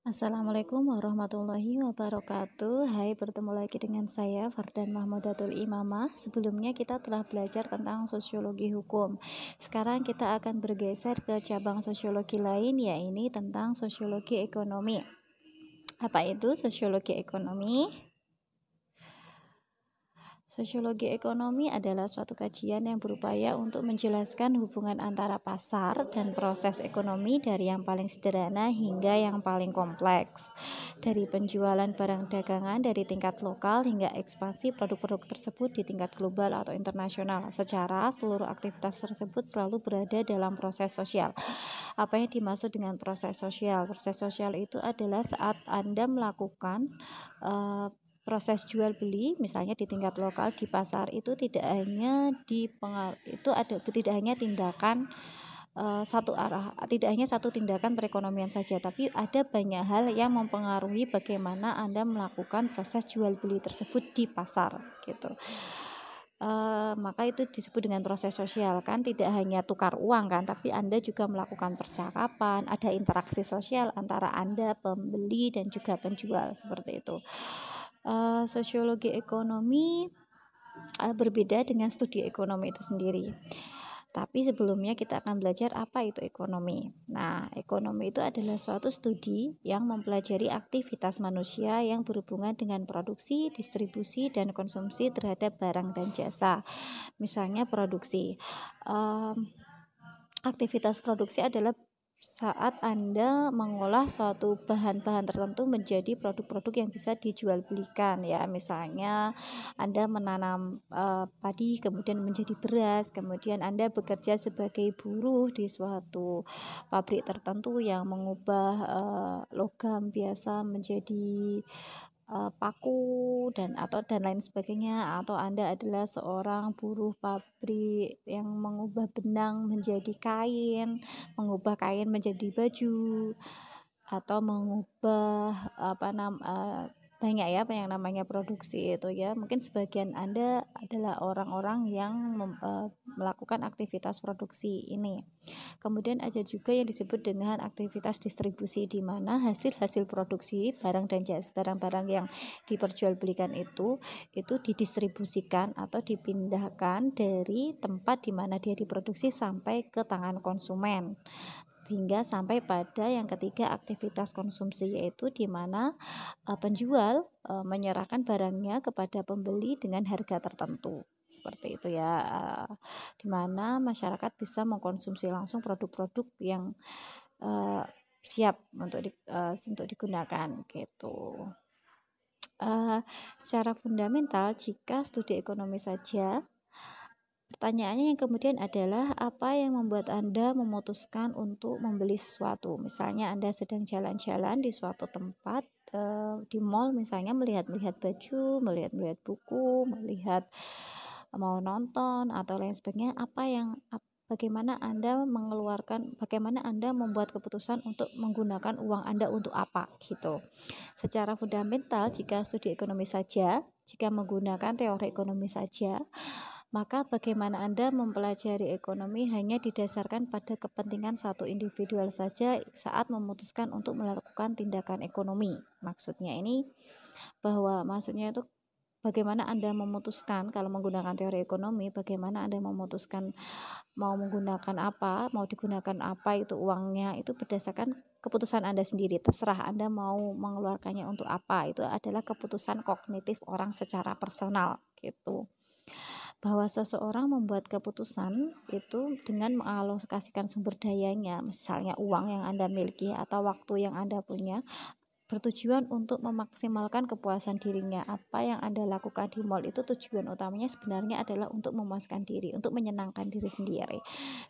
Assalamualaikum warahmatullahi wabarakatuh. Hai, bertemu lagi dengan saya Fardan Mahmudatul Imamah. Sebelumnya kita telah belajar tentang sosiologi hukum. Sekarang kita akan bergeser ke cabang sosiologi lain, yaitu tentang sosiologi ekonomi. Apa itu sosiologi ekonomi? Sosiologi ekonomi adalah suatu kajian yang berupaya untuk menjelaskan hubungan antara pasar dan proses ekonomi dari yang paling sederhana hingga yang paling kompleks. Dari penjualan barang dagangan dari tingkat lokal hingga ekspansi produk-produk tersebut di tingkat global atau internasional. Secara seluruh aktivitas tersebut selalu berada dalam proses sosial. Apa yang dimaksud dengan proses sosial? Proses sosial itu adalah saat Anda melakukan proses jual beli, misalnya di tingkat lokal di pasar, itu tidak hanya tidak hanya tindakan satu arah, tidak hanya satu tindakan perekonomian saja, tapi ada banyak hal yang mempengaruhi bagaimana Anda melakukan proses jual beli tersebut di pasar gitu. Maka itu disebut dengan proses sosial, kan tidak hanya tukar uang kan, tapi Anda juga melakukan percakapan, ada interaksi sosial antara Anda pembeli dan juga penjual, seperti itu. Sosiologi ekonomi berbeda dengan studi ekonomi itu sendiri. Tapi sebelumnya kita akan belajar apa itu ekonomi. Nah, ekonomi itu adalah suatu studi yang mempelajari aktivitas manusia yang berhubungan dengan produksi, distribusi, dan konsumsi terhadap barang dan jasa. Misalnya produksi. Aktivitas produksi adalah saat Anda mengolah suatu bahan-bahan tertentu menjadi produk-produk yang bisa dijual belikan, ya. Misalnya Anda menanam padi kemudian menjadi beras, kemudian Anda bekerja sebagai buruh di suatu pabrik tertentu yang mengubah logam biasa menjadi paku dan lain sebagainya, atau Anda adalah seorang buruh pabrik yang mengubah benang menjadi kain, mengubah kain menjadi baju, atau mengubah banyak ya apa yang namanya produksi itu, ya. Mungkin sebagian Anda adalah orang-orang yang melakukan aktivitas produksi ini. Kemudian ada juga yang disebut dengan aktivitas distribusi, di mana hasil-hasil produksi barang-barang yang diperjualbelikan itu didistribusikan atau dipindahkan dari tempat di mana dia diproduksi sampai ke tangan konsumen, hingga sampai pada yang ketiga, aktivitas konsumsi, yaitu di mana penjual menyerahkan barangnya kepada pembeli dengan harga tertentu, seperti itu ya. Di mana masyarakat bisa mengkonsumsi langsung produk-produk yang siap untuk digunakan gitu. Secara fundamental, jika studi ekonomi saja, pertanyaannya yang kemudian adalah apa yang membuat Anda memutuskan untuk membeli sesuatu. Misalnya Anda sedang jalan-jalan di suatu tempat, di mall misalnya, melihat-lihat baju, melihat-lihat buku, melihat mau nonton atau lain sebagainya. Bagaimana Anda membuat keputusan untuk menggunakan uang Anda untuk apa gitu. Secara fundamental, jika studi ekonomi saja, jika menggunakan teori ekonomi saja, maka bagaimana Anda mempelajari ekonomi hanya didasarkan pada kepentingan satu individual saja saat memutuskan untuk melakukan tindakan ekonomi. Maksudnya itu bagaimana Anda memutuskan, kalau menggunakan teori ekonomi, bagaimana Anda memutuskan mau menggunakan apa, mau digunakan apa itu uangnya, itu berdasarkan keputusan Anda sendiri. Terserah Anda mau mengeluarkannya untuk apa, itu adalah keputusan kognitif orang secara personal gitu. Bahwa seseorang membuat keputusan itu dengan mengalokasikan sumber dayanya, misalnya uang yang Anda miliki atau waktu yang Anda punya, bertujuan untuk memaksimalkan kepuasan dirinya. Apa yang Anda lakukan di mall itu tujuan utamanya sebenarnya adalah untuk memuaskan diri, untuk menyenangkan diri sendiri.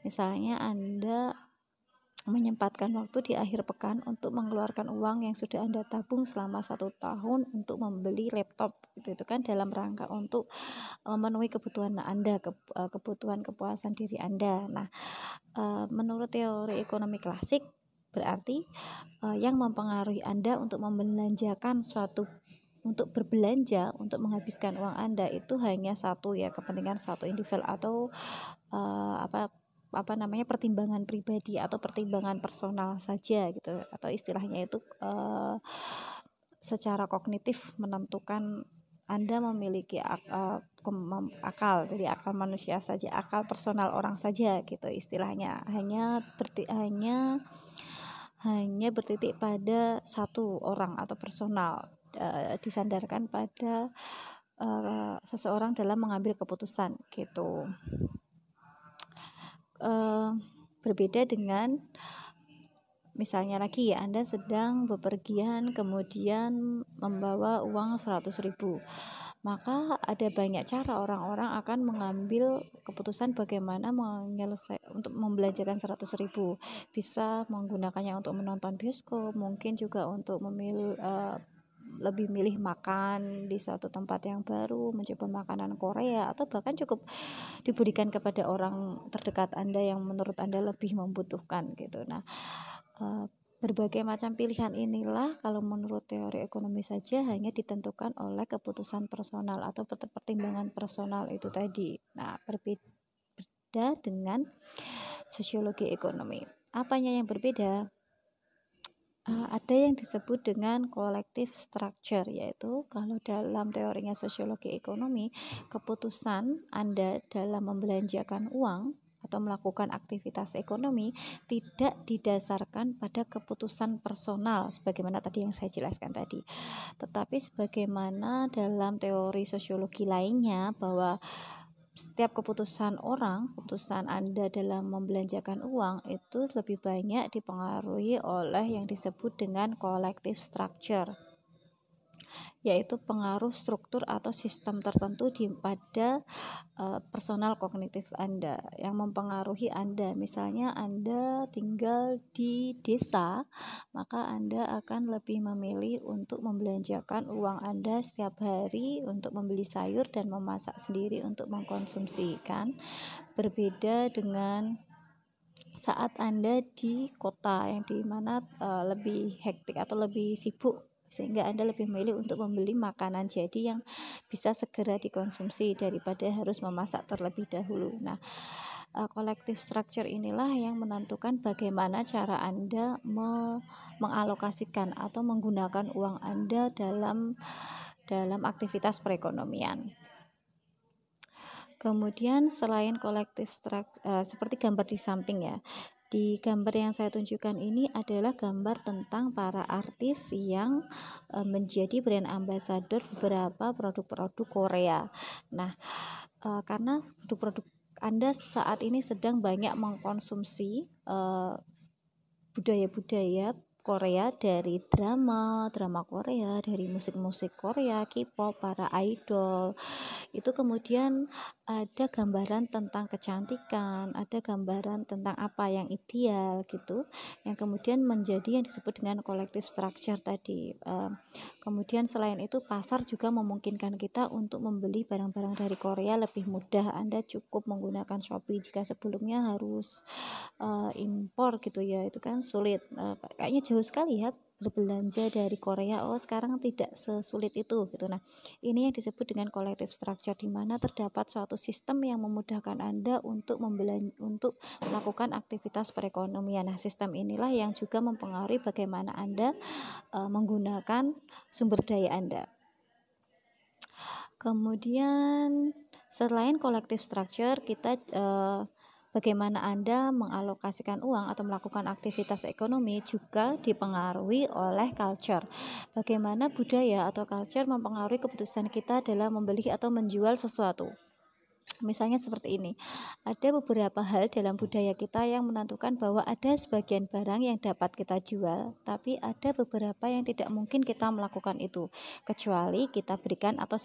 Misalnya Anda menyempatkan waktu di akhir pekan untuk mengeluarkan uang yang sudah Anda tabung selama 1 tahun untuk membeli laptop, itu kan dalam rangka untuk memenuhi kebutuhan Anda, kebutuhan kepuasan diri Anda. Nah, menurut teori ekonomi klasik, berarti yang mempengaruhi Anda untuk untuk berbelanja, untuk menghabiskan uang Anda itu hanya satu, ya, kepentingan satu individu atau pertimbangan pribadi atau pertimbangan personal saja gitu, atau istilahnya itu secara kognitif menentukan Anda memiliki akal, jadi akal manusia saja, akal personal orang saja gitu istilahnya, hanya bertitik pada satu orang atau personal, disandarkan pada seseorang dalam mengambil keputusan gitu. Berbeda dengan misalnya lagi ya, Anda sedang bepergian kemudian membawa uang 100.000, maka ada banyak cara orang-orang akan mengambil keputusan bagaimana untuk membelanjakan 100.000. Bisa menggunakannya untuk menonton bioskop, mungkin juga untuk lebih milih makan di suatu tempat yang baru, mencoba makanan Korea, atau bahkan cukup diberikan kepada orang terdekat Anda yang menurut Anda lebih membutuhkan gitu. Nah, berbagai macam pilihan inilah kalau menurut teori ekonomi saja hanya ditentukan oleh keputusan personal atau pertimbangan personal itu tadi. Nah, berbeda dengan sosiologi ekonomi. Apanya yang berbeda? Ada yang disebut dengan collective structure, yaitu kalau dalam teorinya sosiologi ekonomi, keputusan Anda dalam membelanjakan uang atau melakukan aktivitas ekonomi tidak didasarkan pada keputusan personal sebagaimana tadi yang saya jelaskan tadi, tetapi sebagaimana dalam teori sosiologi lainnya bahwa setiap keputusan Anda dalam membelanjakan uang itu lebih banyak dipengaruhi oleh yang disebut dengan collective structure, yaitu pengaruh struktur atau sistem tertentu pada personal kognitif Anda yang mempengaruhi Anda. Misalnya Anda tinggal di desa, maka Anda akan lebih memilih untuk membelanjakan uang Anda setiap hari untuk membeli sayur dan memasak sendiri untuk mengkonsumsi, kan? Berbeda dengan saat Anda di kota yang dimana lebih hektik atau lebih sibuk, sehingga Anda lebih memilih untuk membeli makanan jadi yang bisa segera dikonsumsi daripada harus memasak terlebih dahulu. Nah, collective structure inilah yang menentukan bagaimana cara Anda mengalokasikan atau menggunakan uang Anda dalam aktivitas perekonomian. Kemudian selain collective structure, seperti gambar di samping ya, di gambar yang saya tunjukkan ini adalah gambar tentang para artis yang menjadi brand ambassador beberapa produk-produk Korea. Nah, karena produk-produk Anda saat ini sedang banyak mengkonsumsi budaya-budaya Korea, dari drama Korea, dari musik-musik Korea, K-pop, para idol. Itu kemudian ada gambaran tentang kecantikan, ada gambaran tentang apa yang ideal gitu, yang kemudian menjadi yang disebut dengan collective structure tadi. Kemudian selain itu pasar juga memungkinkan kita untuk membeli barang-barang dari Korea lebih mudah. Anda cukup menggunakan Shopee jika sebelumnya harus impor gitu ya, itu kan sulit, kayaknya jauh sekali ya berbelanja dari Korea. Sekarang tidak sesulit itu gitu. Nah, ini yang disebut dengan collective structure, di mana terdapat suatu sistem yang memudahkan Anda untuk melakukan aktivitas perekonomian. Nah, sistem inilah yang juga mempengaruhi bagaimana Anda menggunakan sumber daya Anda. Kemudian selain collective structure, kita bagaimana Anda mengalokasikan uang atau melakukan aktivitas ekonomi juga dipengaruhi oleh culture. Bagaimana budaya atau culture mempengaruhi keputusan kita dalam membeli atau menjual sesuatu. Misalnya seperti ini, ada beberapa hal dalam budaya kita yang menentukan bahwa ada sebagian barang yang dapat kita jual, tapi ada beberapa yang tidak mungkin kita melakukan itu, kecuali kita berikan atau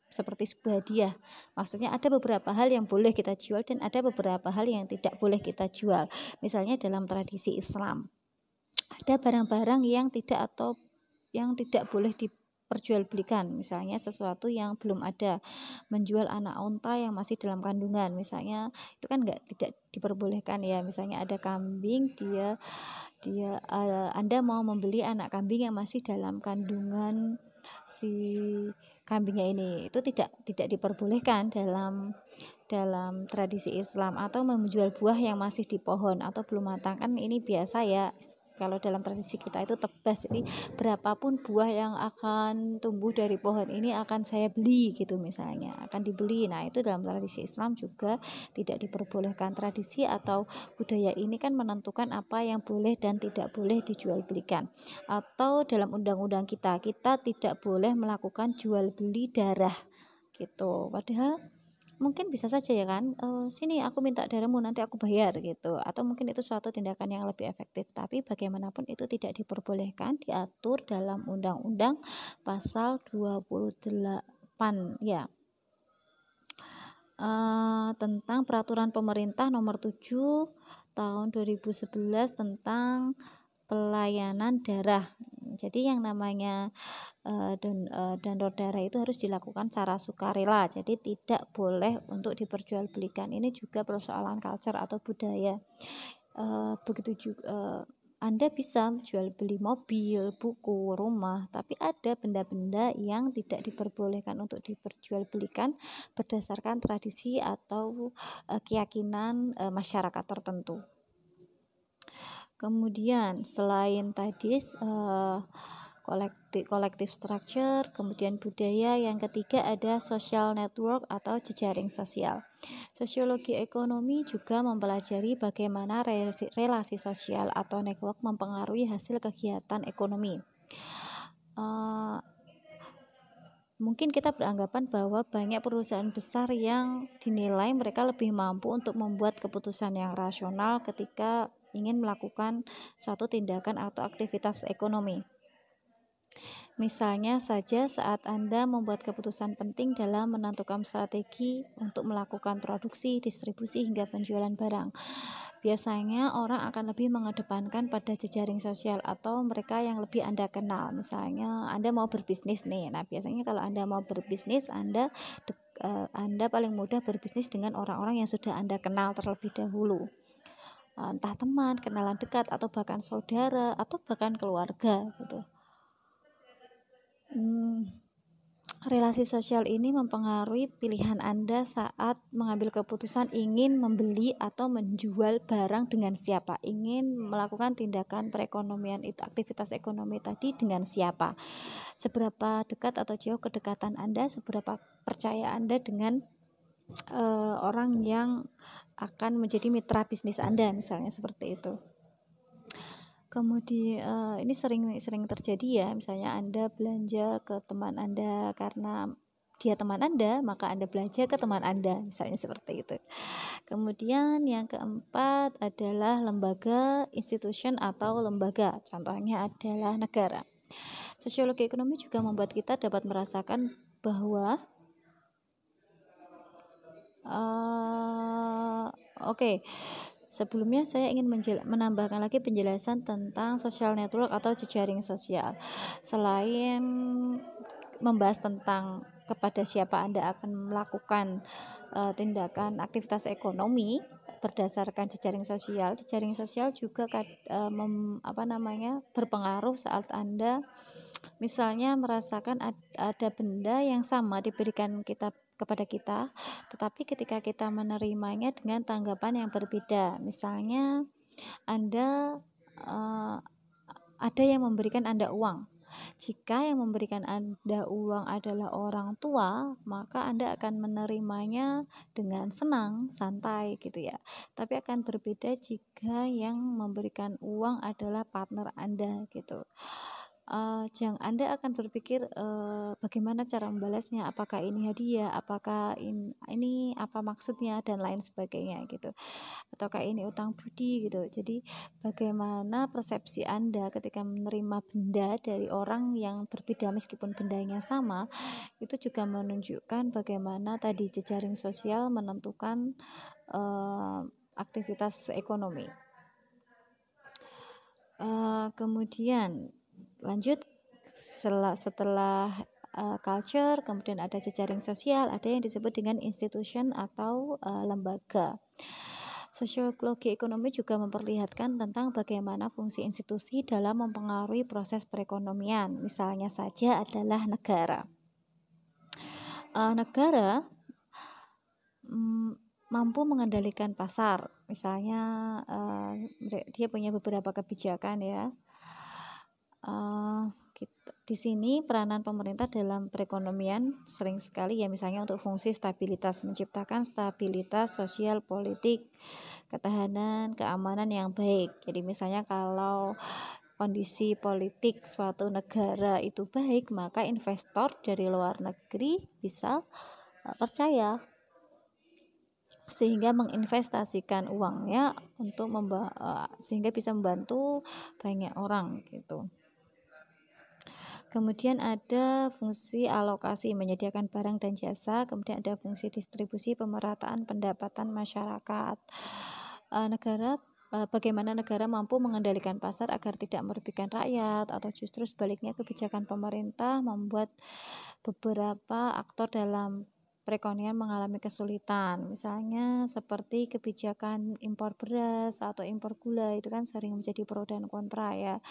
seperti sebuah hadiah. Maksudnya ada beberapa hal yang boleh kita jual dan ada beberapa hal yang tidak boleh kita jual. Misalnya dalam tradisi Islam, ada barang-barang yang tidak boleh diperjualbelikan. Misalnya sesuatu yang belum ada, menjual anak unta yang masih dalam kandungan misalnya, itu kan tidak diperbolehkan ya. Misalnya ada kambing, Anda mau membeli anak kambing yang masih dalam kandungan si kambingnya ini. Itu tidak diperbolehkan dalam tradisi Islam, atau menjual buah yang masih di pohon atau belum matang. Kan ini biasa ya, kalau dalam tradisi kita itu tebas, jadi berapapun buah yang akan tumbuh dari pohon ini akan saya beli gitu, misalnya akan dibeli. Nah, itu dalam tradisi Islam juga tidak diperbolehkan. Tradisi atau budaya ini kan menentukan apa yang boleh dan tidak boleh dijual belikan. Atau dalam undang-undang kita tidak boleh melakukan jual beli darah gitu. Padahal mungkin bisa saja ya kan, sini aku minta darahmu nanti aku bayar gitu, atau mungkin itu suatu tindakan yang lebih efektif. Tapi bagaimanapun itu tidak diperbolehkan, diatur dalam undang-undang pasal 28 ya, tentang peraturan pemerintah nomor 7 tahun 2011 tentang pelayanan darah. Jadi yang namanya donor darah itu harus dilakukan secara sukarela, jadi tidak boleh untuk diperjualbelikan. Ini juga persoalan culture atau budaya. Begitu juga Anda bisa jual beli mobil, buku, rumah, tapi ada benda-benda yang tidak diperbolehkan untuk diperjualbelikan berdasarkan tradisi atau keyakinan masyarakat tertentu. Kemudian selain tadi collective structure, kemudian budaya, yang ketiga ada social network atau jejaring sosial. Sosiologi ekonomi juga mempelajari bagaimana relasi sosial atau network mempengaruhi hasil kegiatan ekonomi. Mungkin kita beranggapan bahwa banyak perusahaan besar yang dinilai mereka lebih mampu untuk membuat keputusan yang rasional ketika ingin melakukan suatu tindakan atau aktivitas ekonomi. Misalnya saja saat Anda membuat keputusan penting dalam menentukan strategi untuk melakukan produksi, distribusi, hingga penjualan barang. Biasanya orang akan lebih mengedepankan pada jejaring sosial atau mereka yang lebih Anda kenal. Misalnya Anda mau berbisnis nih. Nah, biasanya kalau Anda mau berbisnis, Anda paling mudah berbisnis dengan orang-orang yang sudah Anda kenal terlebih dahulu. Entah teman, kenalan dekat, atau bahkan saudara, atau bahkan keluarga gitu. Relasi sosial ini mempengaruhi pilihan Anda saat mengambil keputusan ingin membeli atau menjual barang dengan siapa, ingin melakukan tindakan perekonomian itu, aktivitas ekonomi tadi dengan siapa, seberapa dekat atau jauh kedekatan Anda, seberapa percaya Anda dengan orang yang akan menjadi mitra bisnis Anda, misalnya seperti itu. Kemudian ini sering terjadi ya, misalnya Anda belanja ke teman Anda karena dia teman Anda, maka Anda belanja ke teman Anda, misalnya seperti itu. Kemudian yang keempat adalah lembaga, institution atau lembaga, contohnya adalah negara. Sosiologi ekonomi juga membuat kita dapat merasakan bahwa sebelumnya saya ingin menambahkan lagi penjelasan tentang social network atau jejaring sosial. Selain membahas tentang kepada siapa Anda akan melakukan tindakan aktivitas ekonomi berdasarkan jejaring sosial juga berpengaruh saat Anda misalnya merasakan ada benda yang sama diberikan kepada kita, tetapi ketika kita menerimanya dengan tanggapan yang berbeda. Misalnya Anda ada yang memberikan Anda uang. Jika yang memberikan Anda uang adalah orang tua, maka Anda akan menerimanya dengan senang, santai gitu ya. Tapi akan berbeda jika yang memberikan uang adalah partner Anda gitu. Anda akan berpikir bagaimana cara membalasnya, apakah ini hadiah, apakah ini apa maksudnya, dan lain sebagainya gitu, ataukah ini utang budi gitu. Jadi bagaimana persepsi Anda ketika menerima benda dari orang yang berbeda meskipun bendanya sama, itu juga menunjukkan bagaimana tadi jejaring sosial menentukan aktivitas ekonomi. Kemudian lanjut setelah culture, kemudian ada jejaring sosial, ada yang disebut dengan institution atau lembaga. Sosiologi ekonomi juga memperlihatkan tentang bagaimana fungsi institusi dalam mempengaruhi proses perekonomian. Misalnya saja adalah negara. Negara mampu mengendalikan pasar. Misalnya dia punya beberapa kebijakan ya. Di sini peranan pemerintah dalam perekonomian sering sekali ya, misalnya untuk fungsi stabilitas, menciptakan stabilitas sosial, politik, ketahanan, keamanan yang baik. Jadi misalnya kalau kondisi politik suatu negara itu baik, maka investor dari luar negeri bisa percaya sehingga menginvestasikan uangnya untuk sehingga bisa membantu banyak orang gitu. Kemudian ada fungsi alokasi, menyediakan barang dan jasa. Kemudian ada fungsi distribusi, pemerataan pendapatan masyarakat. Bagaimana negara mampu mengendalikan pasar agar tidak merugikan rakyat, atau justru sebaliknya kebijakan pemerintah membuat beberapa aktor dalam perekonomian mengalami kesulitan. Misalnya seperti kebijakan impor beras atau impor gula, itu kan sering menjadi pro dan kontra ya.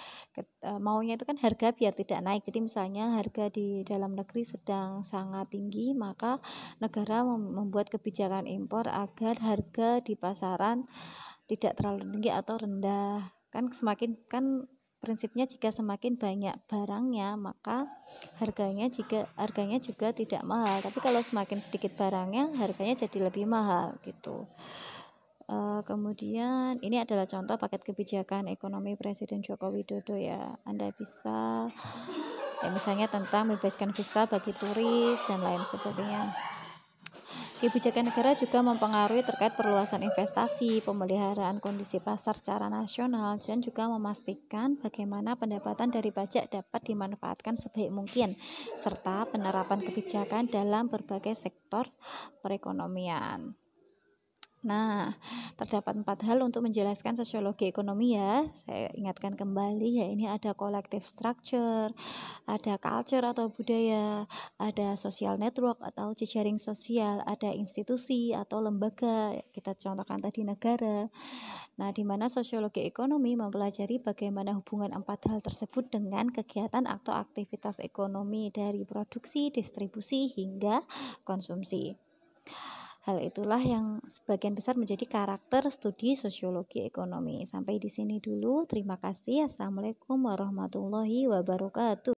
Maunya itu kan harga biar tidak naik. Jadi misalnya harga di dalam negeri sedang sangat tinggi, maka negara membuat kebijakan impor agar harga di pasaran tidak terlalu tinggi atau rendah. Prinsipnya jika semakin banyak barangnya, maka harganya juga tidak mahal. Tapi kalau semakin sedikit barangnya, harganya jadi lebih mahal gitu. Kemudian ini adalah contoh paket kebijakan ekonomi Presiden Joko Widodo ya. Anda bisa misalnya tentang membebaskan visa bagi turis dan lain sebagainya. Kebijakan negara juga mempengaruhi terkait perluasan investasi, pemeliharaan kondisi pasar secara nasional, dan juga memastikan bagaimana pendapatan dari pajak dapat dimanfaatkan sebaik mungkin, serta penerapan kebijakan dalam berbagai sektor perekonomian. Nah, terdapat 4 hal untuk menjelaskan sosiologi ekonomi ya. Saya ingatkan kembali ya, ini ada collective structure, ada culture atau budaya, ada social network atau jejaring sosial, ada institusi atau lembaga, kita contohkan tadi negara. Nah, di mana sosiologi ekonomi mempelajari bagaimana hubungan 4 hal tersebut dengan kegiatan atau aktivitas ekonomi dari produksi, distribusi, hingga konsumsi. Hal itulah yang sebagian besar menjadi karakter studi sosiologi ekonomi. Sampai di sini dulu. Terima kasih. Assalamualaikum warahmatullahi wabarakatuh.